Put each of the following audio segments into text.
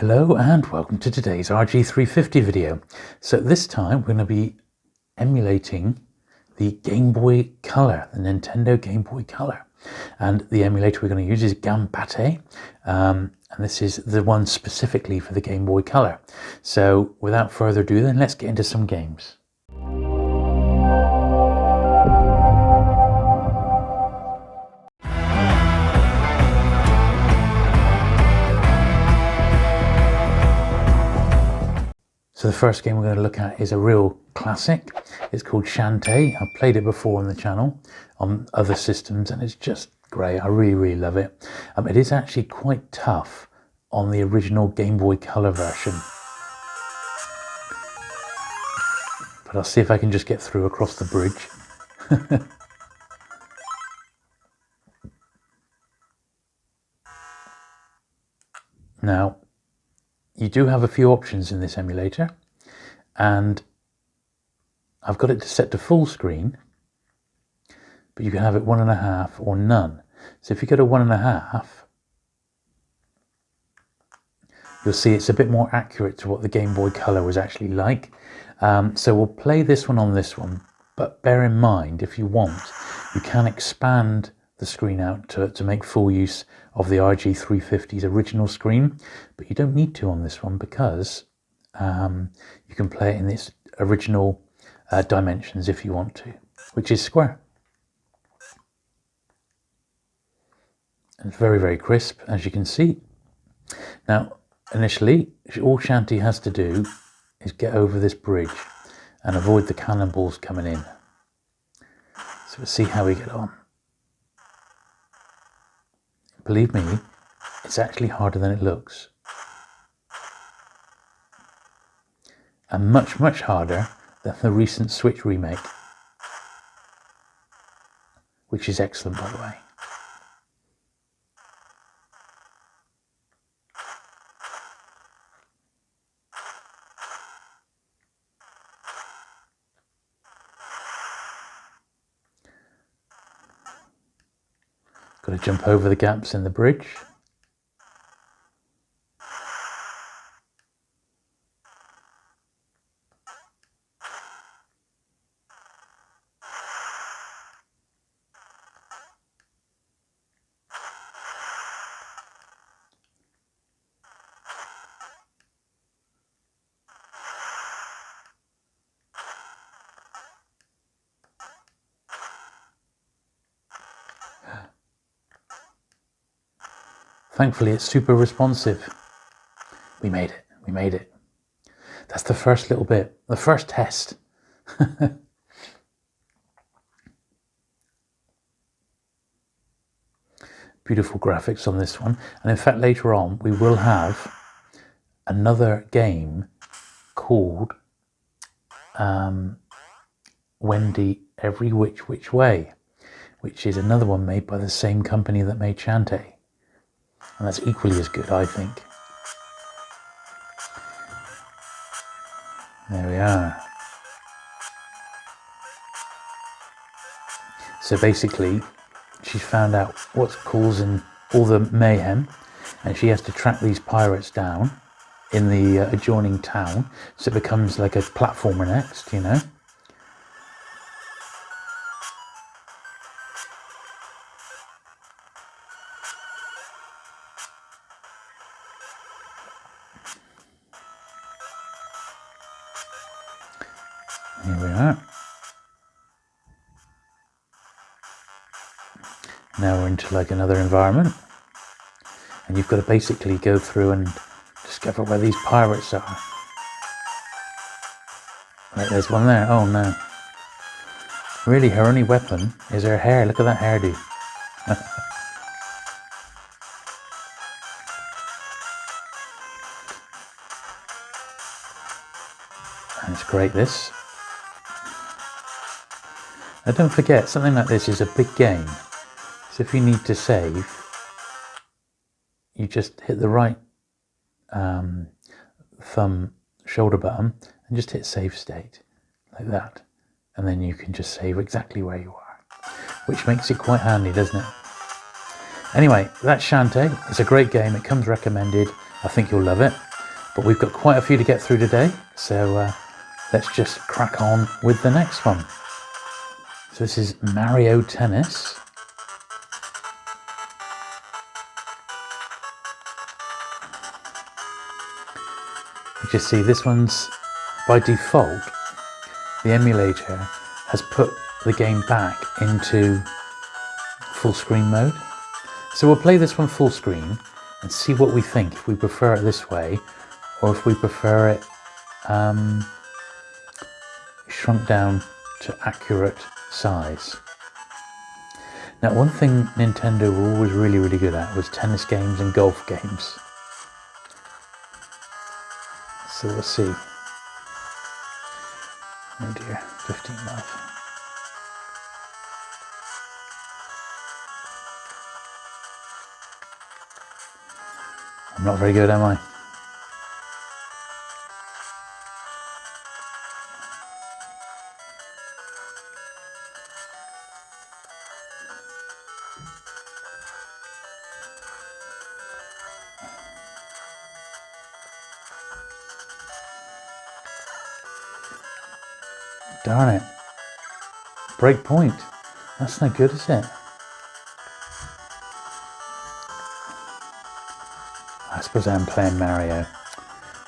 Hello and welcome to today's RG350 video. So this time we're going to be emulating the Game Boy Color, the Nintendo Game Boy Color. And the emulator we're going to use is Gambatte, and this is the one specifically for the Game Boy Color. So without further ado then, let's get into some games. So the first game we're going to look at is a real classic. It's called Shantae. I've played it before on the channel on other systems and it's just great. I really love it. It is actually quite tough on the original Game Boy Color version. But I'll see if I can just get through across the bridge. Now, you do have a few options in this emulator, and I've got it set to full screen, but you can have it 1.5 or none. So if you go to 1.5, you'll see it's a bit more accurate to what the Game Boy Color was actually like. So we'll play this one on this one, but bear in mind, if you want, you can expand the screen out to make full use of the RG350's original screen, but you don't need to on this one because you can play it in its original dimensions if you want to, which is square. And it's very crisp, as you can see. Now, initially, all Shantae has to do is get over this bridge and avoid the cannonballs coming in. So we'll see how we get on. Believe me, it's actually harder than it looks. And much harder than the recent Switch remake, which is excellent, by the way. Got to jump over the gaps in the bridge. Thankfully, it's super responsive. We made it. We made it. That's the first little bit, the first test. Beautiful graphics on this one. And in fact, later on, we will have another game called Wendy Every Which Way, which is another one made by the same company that made Shantae. And that's equally as good, I think. There we are. So basically, she's found out what's causing all the mayhem, and she has to track these pirates down in the adjoining town. So it becomes like a platformer next, you know. Here we are. Now we're into like another environment, and you've got to basically go through and discover where these pirates are. Right, there's one there. Oh no. Really, her only weapon is her hair. Look at that hairdo. And it's great, this. Now don't forget, something like this is a big game. So if you need to save, you just hit the right thumb shoulder button and just hit save state, like that. And then you can just save exactly where you are, which makes it quite handy, doesn't it? Anyway, that's Shantae. It's a great game. It comes recommended. I think you'll love it. But we've got quite a few to get through today, so let's just crack on with the next one. So this is Mario Tennis. You just see this one's, by default, the emulator has put the game back into full screen mode. So we'll play this one full screen and see what we think, if we prefer it this way or if we prefer it shrunk down to accurate size. Now, one thing Nintendo were always really good at was tennis games and golf games. So we'll see. Oh dear, 15 love. I'm not very good, am I? Darn it. Break point. That's not good, is it? I suppose I am playing Mario.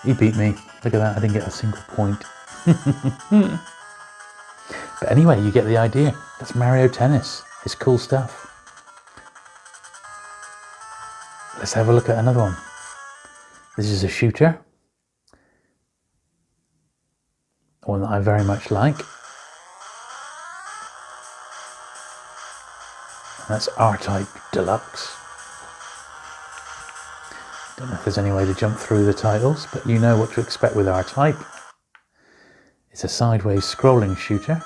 He beat me. Look at that, I didn't get a single point. But anyway, you get the idea. That's Mario Tennis. It's cool stuff. Let's have a look at another one. This is a shooter. One that I very much like. That's R-Type Deluxe. Don't know if there's any way to jump through the titles, but you know what to expect with R-Type. It's a sideways scrolling shooter.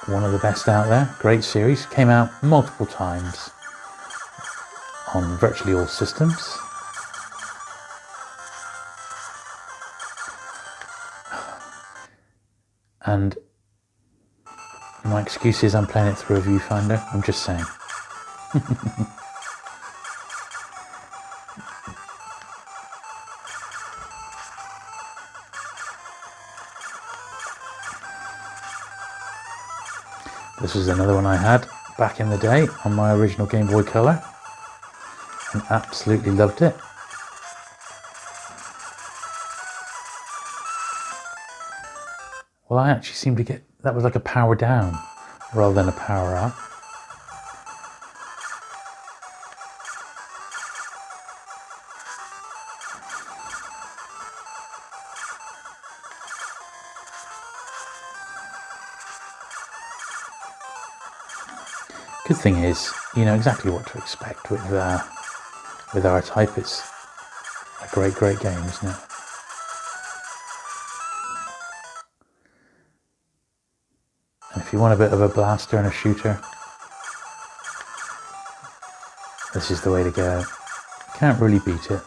One of the best out there. Great series. Came out multiple times on virtually all systems. And my excuse is I'm playing it through a viewfinder. I'm just saying. This is another one I had back in the day on my original Game Boy Color and absolutely loved it. Well, I actually seem to get, that was like a power down rather than a power up. Good thing is, you know exactly what to expect with R-Type. It's a great game, isn't it? And if you want a bit of a blaster and a shooter, this is the way to go. Can't really beat it.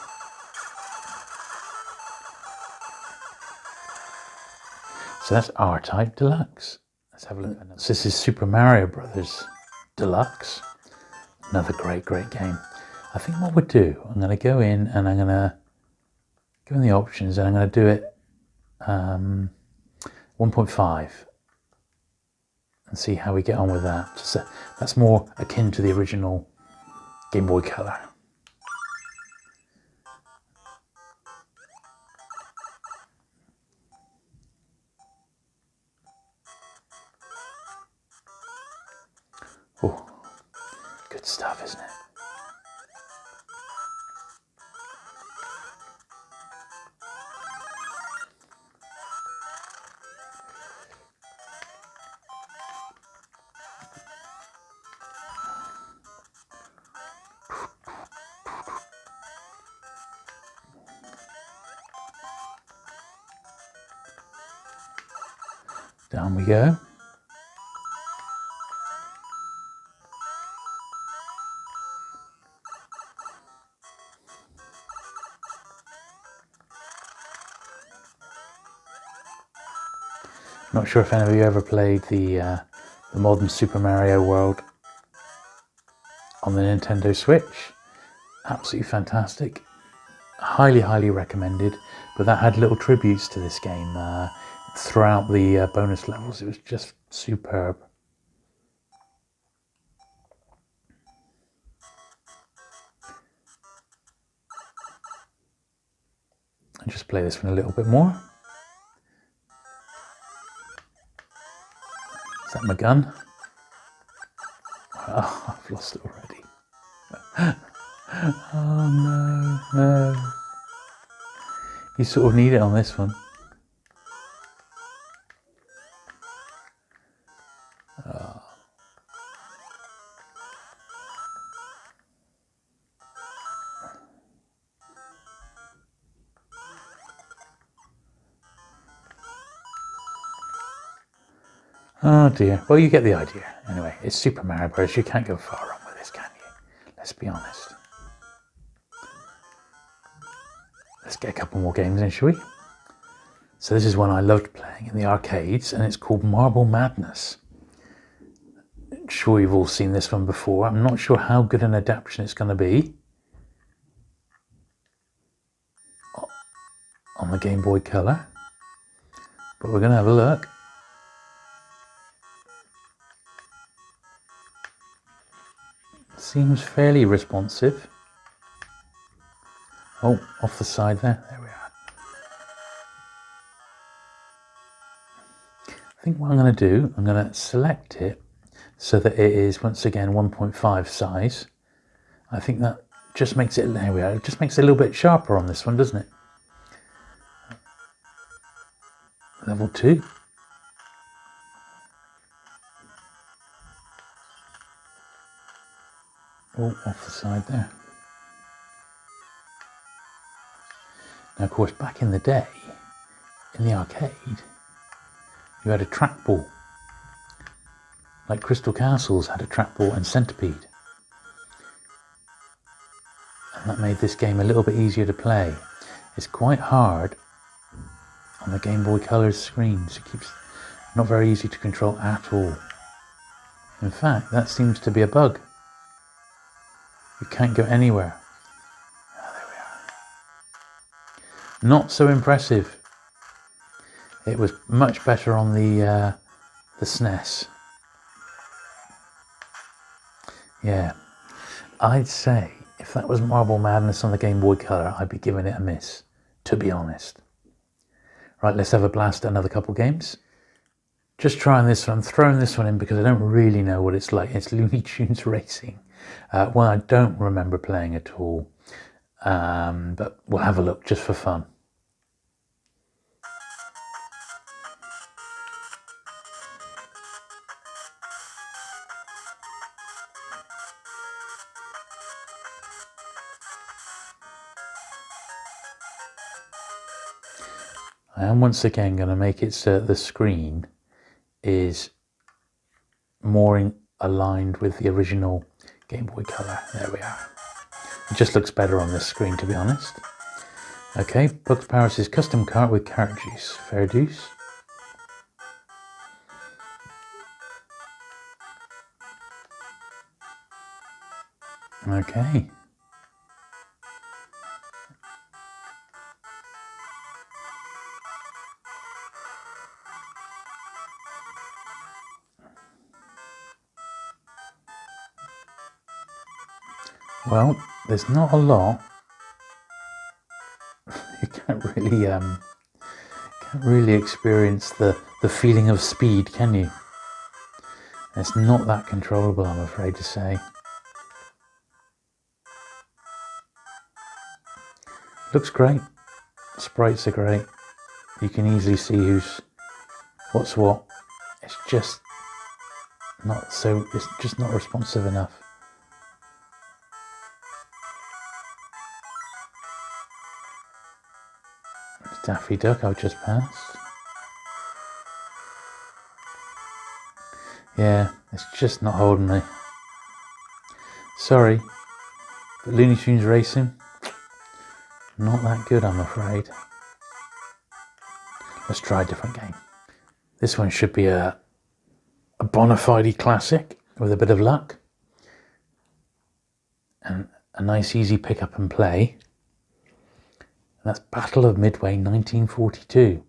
So that's R-Type Deluxe. Let's have a look at another. So this is Super Mario Brothers Deluxe. Another great game. I think what we'll do, I'm going to go in and I'm going to go in the options and I'm going to do it 1.5 and see how we get on with that. So that's more akin to the original Game Boy Color. Oh, good stuff, isn't it? Down we go. Not sure if any of you ever played the modern Super Mario World on the Nintendo Switch. absolutely fantastic. Highly, highly recommended. But that had little tributes to this game throughout the bonus levels. It was just superb. I'll just play this one a little bit more. Is that my gun? Oh, I've lost it already. Oh no, no. You sort of need it on this one. Oh dear. Well, you get the idea. Anyway, it's Super Mario Bros. You can't go far wrong with this, can you? Let's be honest. Let's get a couple more games in, shall we? So this is one I loved playing in the arcades, and it's called Marble Madness. I'm sure you've all seen this one before. I'm not sure how good an adaptation it's going to be on the Game Boy Color, but we're going to have a look. Seems fairly responsive. Oh, off the side there. There we are. I think what I'm going to do, I'm going to select it so that it is once again 1.5 size. I think that just makes it, there we are, it just makes it a little bit sharper on this one, doesn't it? Level 2. Oh, off the side there. Now, of course, back in the day, in the arcade, you had a trackball. Like Crystal Castles had a trackball and Centipede. And that made this game a little bit easier to play. It's quite hard on the Game Boy Color screens. It keeps not very easy to control at all. In fact, that seems to be a bug. You can't go anywhere. Oh, there we are. Not so impressive. It was much better on the SNES. Yeah, I'd say if that was Marble Madness on the Game Boy Color, I'd be giving it a miss, to be honest. Right, let's have a blast at another couple games. Just trying this one, throwing this one in because I don't really know what it's like. It's Looney Tunes Racing. One I don't remember playing at all, but we'll have a look just for fun. I am once again going to make it so the screen is more aligned with the original Game Boy Color. There we are. It just looks better on this screen, to be honest. Okay, Bugs Paris' custom cart with carrot juice. Fair dues. Okay. Well, there's not a lot. You can't really experience the feeling of speed, can you? It's not that controllable, I'm afraid to say. Looks great. Sprites are great. You can easily see what's what. It's just not responsive enough. Daffy Duck I've just passed. Yeah, it's just not holding me. Sorry, but Looney Tunes Racing, not that good, I'm afraid. Let's try a different game. This one should be a bona fide classic with a bit of luck. And a nice easy pick up and play. And that's Battle of Midway 1942.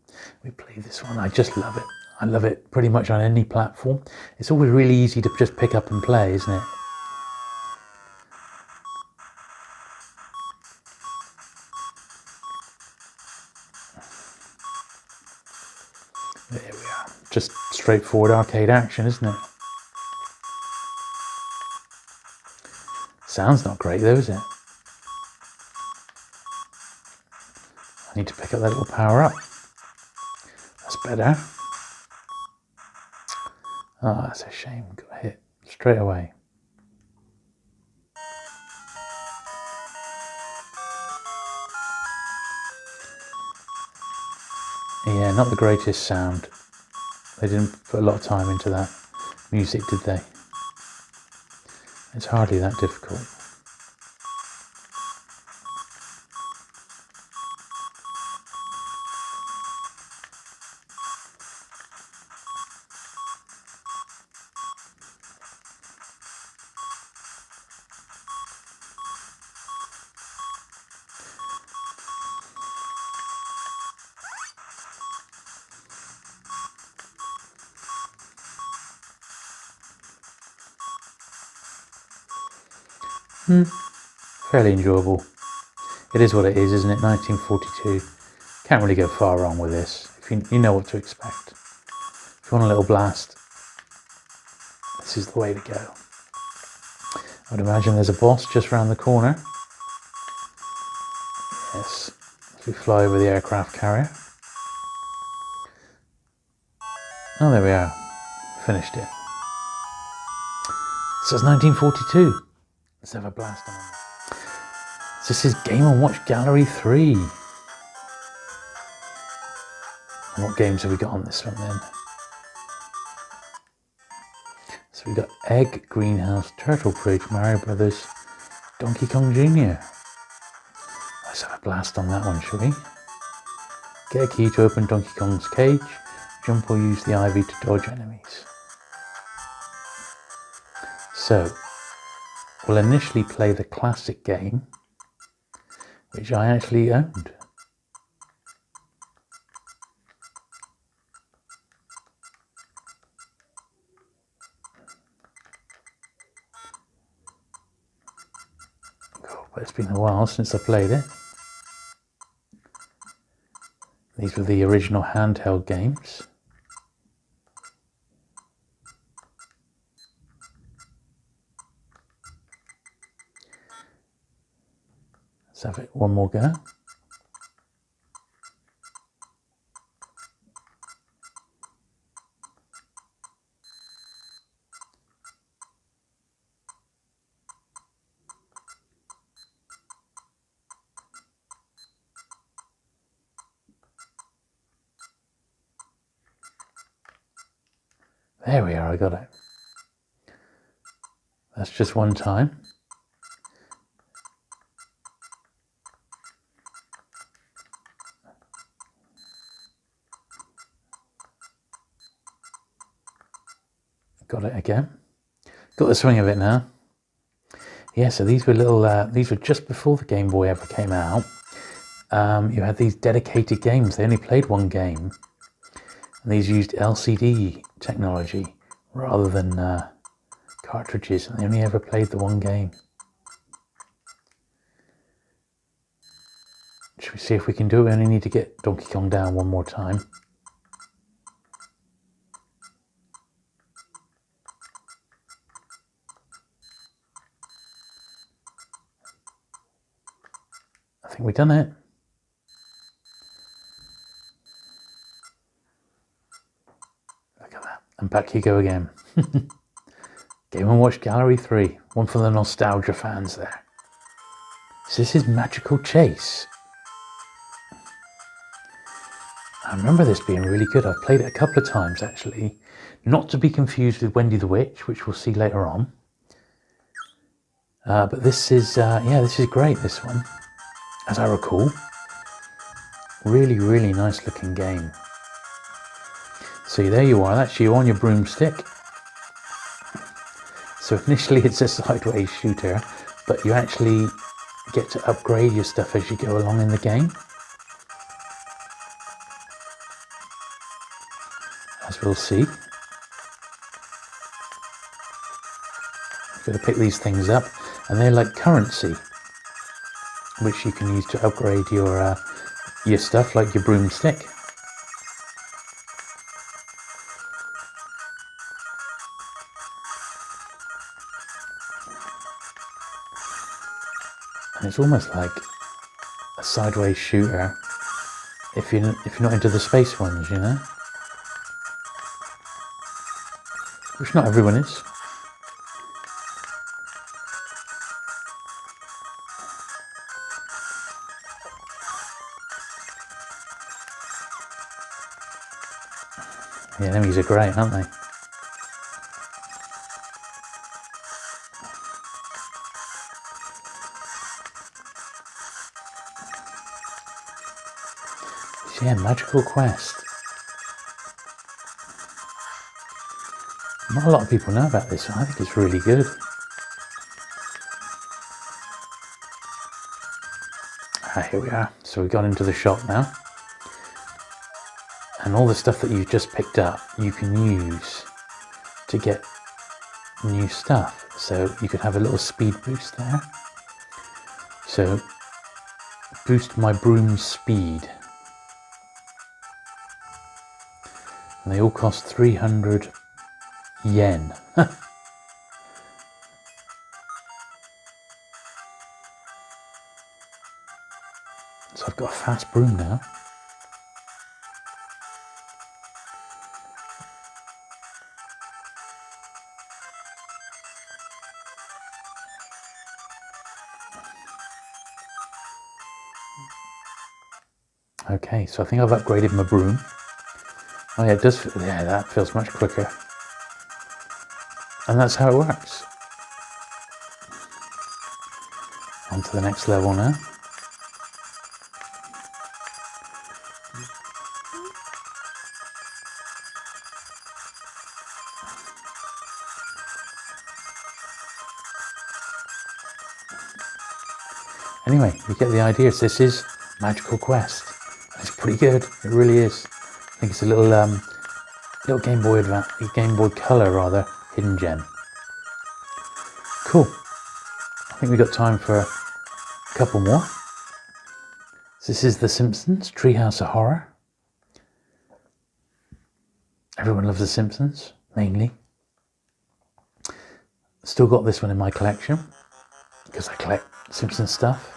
We play this one. I just love it. I love it pretty much on any platform. It's always really easy to just pick up and play, isn't it? There we are. Just straightforward arcade action, isn't it? Sounds not great though, is it? I need to pick up that little power up. That's better. Oh, that's a shame. Got hit straight away. Yeah, not the greatest sound. They didn't put a lot of time into that music, did they? It's hardly that difficult. Fairly enjoyable. It is what it is, isn't it? 1942. Can't really go far wrong with this. If you know what to expect. If you want a little blast, this is the way to go. I would imagine there's a boss just around the corner. Yes, as we fly over the aircraft carrier. Oh, there we are. Finished it. So it's 1942. Let's have a blast on it. So this is Game & Watch Gallery 3. And what games have we got on this one then? So we've got Egg, Greenhouse, Turtle Bridge, Mario Brothers, Donkey Kong Jr. Let's have a blast on that one, shall we? Get a key to open Donkey Kong's cage. Jump or use the ivy to dodge enemies. So, we'll initially play the classic game, which I actually owned. Oh, but it's been a while since I played it. These were the original handheld games. Let's have it one more go. There we are, I got it. That's just one time. Got it again. Got the swing of it now. Yeah, so these were these were just before the Game Boy ever came out. You had these dedicated games. They only played one game. And these used LCD technology rather than cartridges. And they only ever played the one game. Should we see if we can do it? We only need to get Donkey Kong down one more time. I think we've done it. Look at that. And back you go again. Game & Watch Gallery 3. One for the nostalgia fans there. So this is Magical Chase. I remember this being really good. I've played it a couple of times actually. Not to be confused with Wendy the Witch, which we'll see later on. But this is, yeah, this is great, this one. As I recall. Really, really nice looking game. So there you are, that's you on your broomstick. So initially it's a sideways shooter, but you actually get to upgrade your stuff as you go along in the game, as we'll see. You've got to pick these things up, and they're like currency, which you can use to upgrade your stuff, like your broomstick. And it's almost like a sideways shooter if you're not into the space ones, you know, which not everyone is. The enemies are great, aren't they? Yeah, Magical Quest. Not a lot of people know about this. I think it's really good. Here we are. So we've got into the shop now. And all the stuff that you've just picked up, you can use to get new stuff. So you could have a little speed boost there. So boost my broom's speed. And they all cost 300 yen. So I've got a fast broom now. Okay, so I think I've upgraded my broom. Oh yeah, it does. Yeah, that feels much quicker. And that's how it works. On to the next level now. Anyway, you get the idea. This is Magical Quest. It's pretty good. It really is. I think it's a little Game Boy Color rather, hidden gem. Cool. I think we've got time for a couple more. This is The Simpsons, Treehouse of Horror. Everyone loves The Simpsons, mainly. Still got this one in my collection because I collect Simpsons stuff.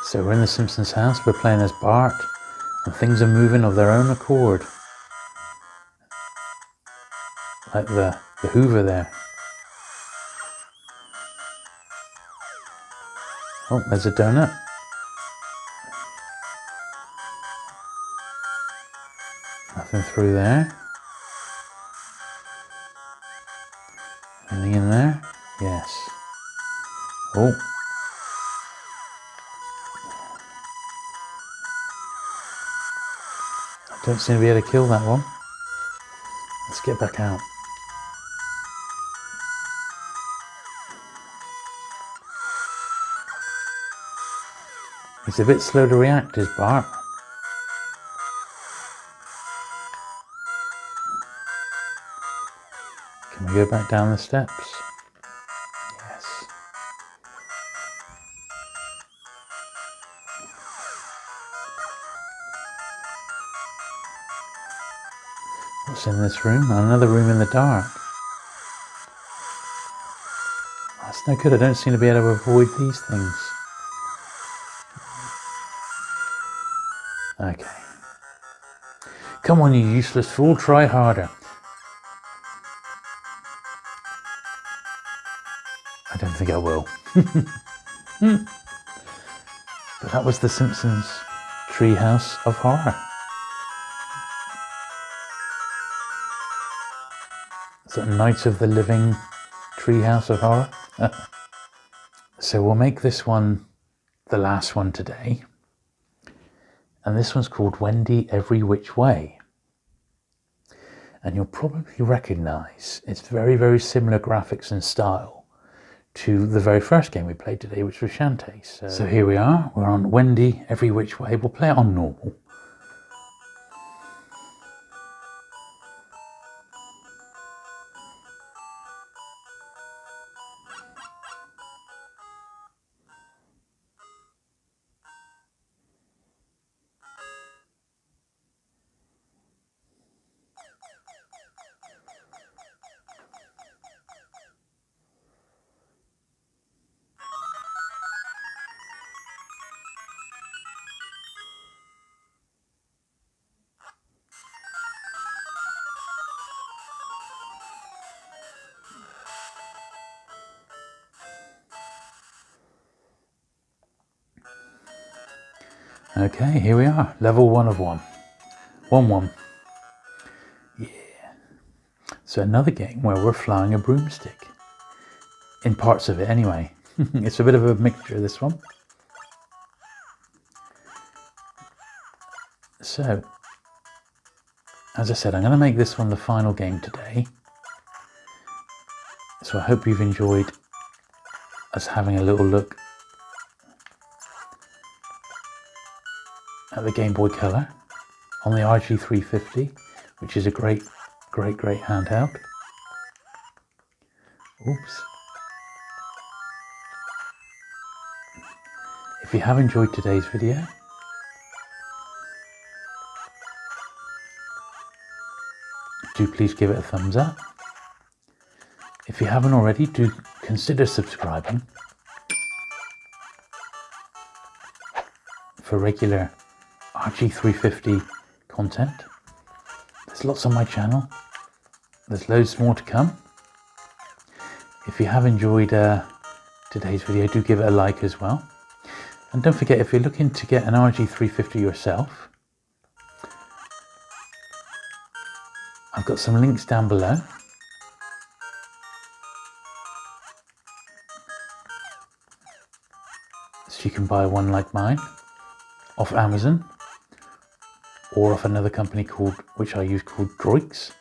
So we're in the Simpsons house, we're playing as Bart, and things are moving of their own accord. Like the Hoover there. Oh, there's a donut. Nothing through there. Anything in there? Yes. Oh. Don't seem to be able to kill that one. Let's get back out. He's a bit slow to react, is Bart. Can we go back down the steps? Yes. What's in this room? Another room in the dark. That's no good. I don't seem to be able to avoid these things. Okay. Come on, you useless fool. Try harder. I don't think I will. But that was The Simpsons Treehouse of Horror. So Nights of the Living Treehouse of Horror. So we'll make this one the last one today. And this one's called Wendy Every Which Way. And you'll probably recognize it's very, very similar graphics and style to the very first game we played today, which was Shantae. So here we are, we're on Wendy Every Which Way. We'll play it on normal. Okay, here we are, level 1 of 1. 1-1. Yeah. So another game where we're flying a broomstick. In parts of it anyway. It's a bit of a mixture, this one. So, as I said, I'm going to make this one the final game today. So I hope you've enjoyed us having a little look at the Game Boy Color on the RG350, which is a great handheld. Oops. If you have enjoyed today's video, do please give it a thumbs up. If you haven't already, do consider subscribing for regular RG350 content. There's lots on my channel. There's loads more to come. If you have enjoyed today's video, do give it a like as well. And don't forget, if you're looking to get an RG350 yourself, I've got some links down below. So you can buy one like mine off Amazon or off another company which I use called Droix.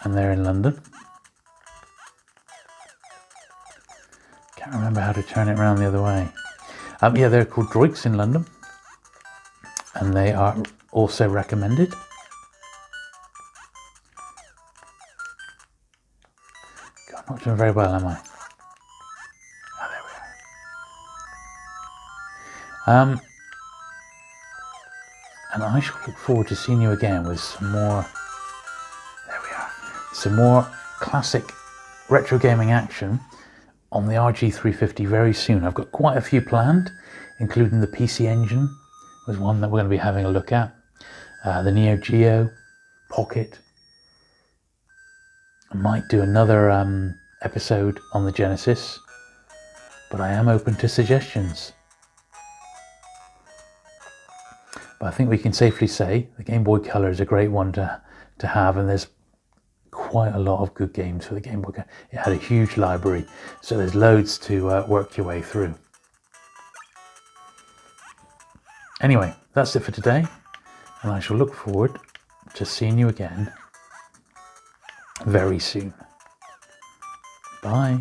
And they're in London. Can't remember how to turn it around the other way. Yeah, they're called Droix in London. And they are also recommended. God, I'm not doing very well, am I? Oh, there we are. And I shall look forward to seeing you again with some more, there we are, some more classic retro gaming action on the RG350 very soon. I've got quite a few planned, including the PC Engine was one that we're going to be having a look at. The Neo Geo, Pocket. I might do another episode on the Genesis, but I am open to suggestions. But I think we can safely say the Game Boy Color is a great one to have, and there's quite a lot of good games for the Game Boy Color. It had a huge library, so there's loads to work your way through. Anyway, that's it for today, and I shall look forward to seeing you again very soon. Bye.